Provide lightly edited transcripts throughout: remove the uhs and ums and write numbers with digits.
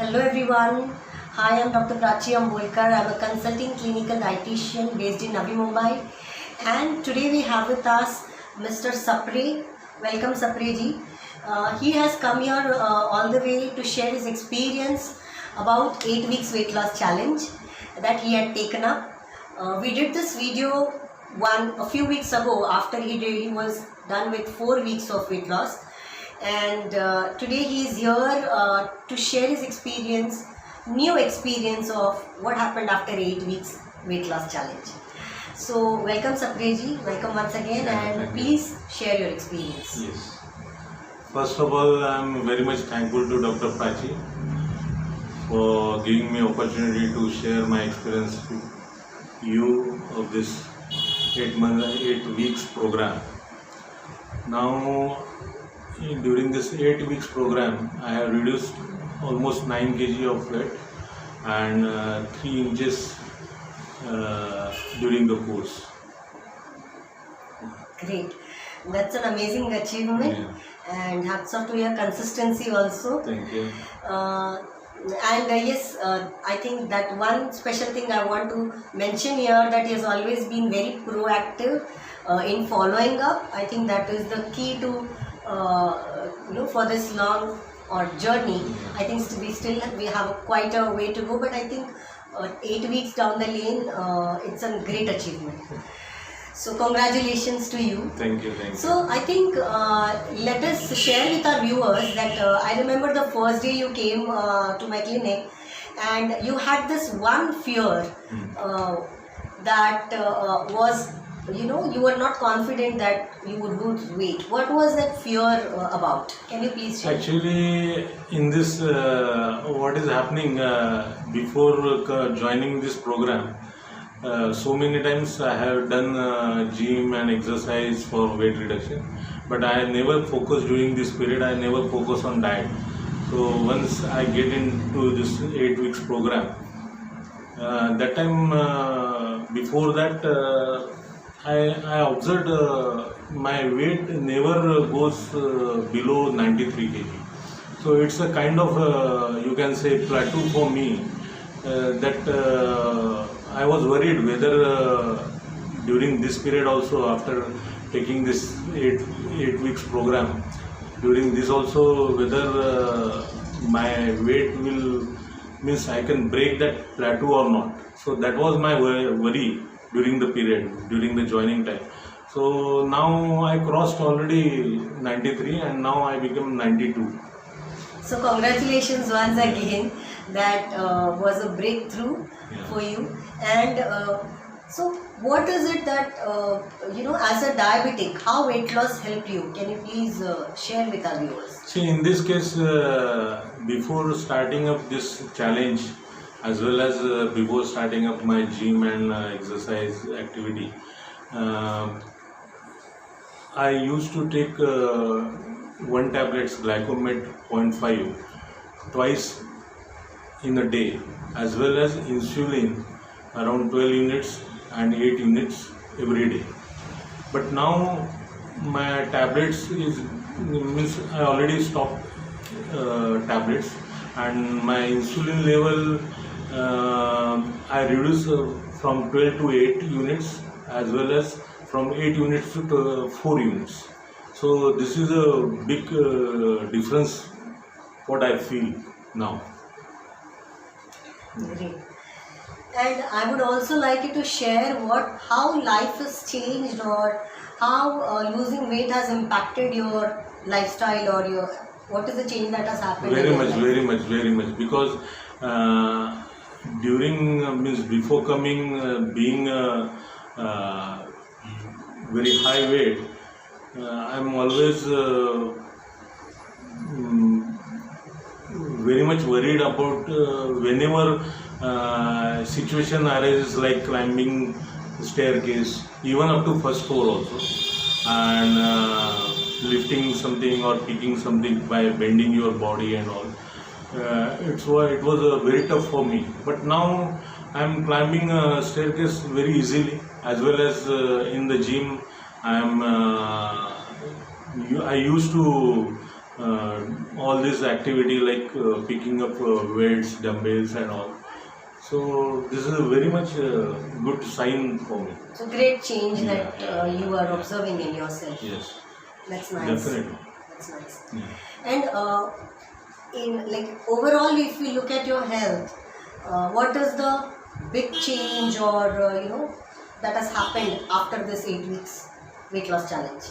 Hello everyone. Hi, I'm Dr. Prachi Ambolkar. I'm a consulting clinical dietitian based in Navi Mumbai. And today we have with us Mr. Sapre. Welcome Sapre ji. He has come here all the way to share his experience about 8 weeks weight loss challenge that he had taken up. We did this video a few weeks ago after he was done with 4 weeks of weight loss. And today he is here to share his experience, new experience of what happened after 8 weeks weight loss challenge. So welcome Sapre ji, welcome once again, and please share your experience. Yes. First of all, I am very much thankful to Dr. Prachi for giving me opportunity to share my experience with you of this 8 weeks program. Now, during this 8 weeks program, I have reduced almost 9 kg of weight and 3 inches during the course. Great. That's an amazing achievement. Yeah. And hats off to your consistency also. Thank you. Yes, I think that one special thing I want to mention here, that he has always been very proactive in following up. I think that is the key to for this long journey. I think we have quite a way to go, but I think 8 weeks down the lane, it's a great achievement. So congratulations to you. Thank you. Thank you. So I think let us share with our viewers that I remember the first day you came to my clinic and you had this one fear that was, you were not confident that you would lose weight. What was that fear about? Can you please share? Actually, in this, what is happening before joining this program, so many times I have done gym and exercise for weight reduction, but I never focused during this period. I never focus on diet. So once I get into this 8 weeks program, that time before that I observed my weight never goes below 93 kg. So it's a kind of you can say plateau for me that I was worried whether during this period also, after taking this 8 weeks program, during this also whether my weight will means I can break that plateau or not. So that was my worry during the period, during the joining time. So now I crossed already 93 and now I become 92. So congratulations once again. That was a breakthrough for you. And so what is it that, as a diabetic, how weight loss helped you? Can you please share with our viewers? See, in this case, before starting up this challenge, as well as before starting up my gym and exercise activity, I used to take 1 tablet Glycomed 0.5 twice in a day, as well as insulin around 12 units and 8 units every day. But now my tablets means I already stopped tablets, and my insulin level I reduced from 12 to 8 units, as well as from 8 units to 4 units. So this is a big difference what I feel now. Great. And I would also like you to share how life has changed, or how losing weight has impacted your lifestyle, or what is the change that has happened? Very much. Because during before coming being very high weight, I'm always very much worried about whenever situation arises, like climbing staircase, even up to first floor also, and lifting something or picking something by bending your body and all. It was very tough for me. But now I'm climbing a staircase very easily, as well as in the gym I used to all this activity like picking up weights, dumbbells, and all. So this is a very much good sign for me. So great change Yeah, that yeah, you are observing in yourself. Yes, That's nice. definitely. That's nice. Yeah. And in like overall, if we look at your health, what is the big change or that has happened after this 8 weeks weight loss challenge?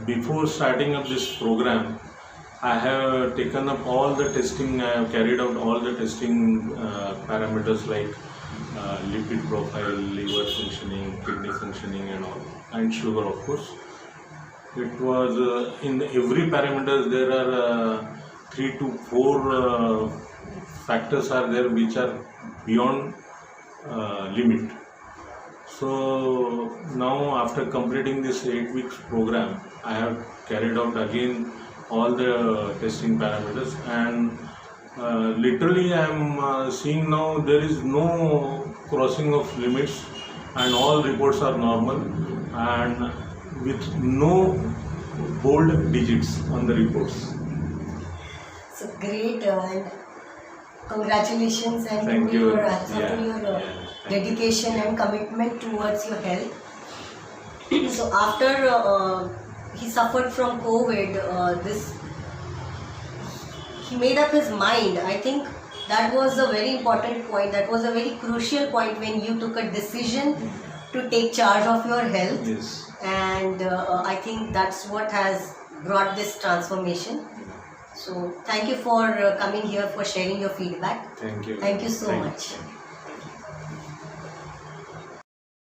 Before starting up this program, I have taken up all the testing. I have carried out all the testing parameters like lipid profile, liver functioning, kidney functioning, and all, and sugar, of course. It was in every parameter there are 3 to 4 factors are there which are beyond limit. So now after completing this 8 weeks program, I have carried out again all the testing parameters, and literally I am seeing now there is no crossing of limits, and all reports are normal and with no bold digits on the reports. So great and congratulations and Thank to you. your, Yeah, to your yeah, thank dedication and commitment towards your health. So after he suffered from COVID, he made up his mind. I think that was a very important point. That was a very crucial point when you took a decision to take charge of your health. Yes. And I think that's what has brought this transformation. So thank you for coming here for sharing your feedback. Thank you. Thank you so Thank you. much.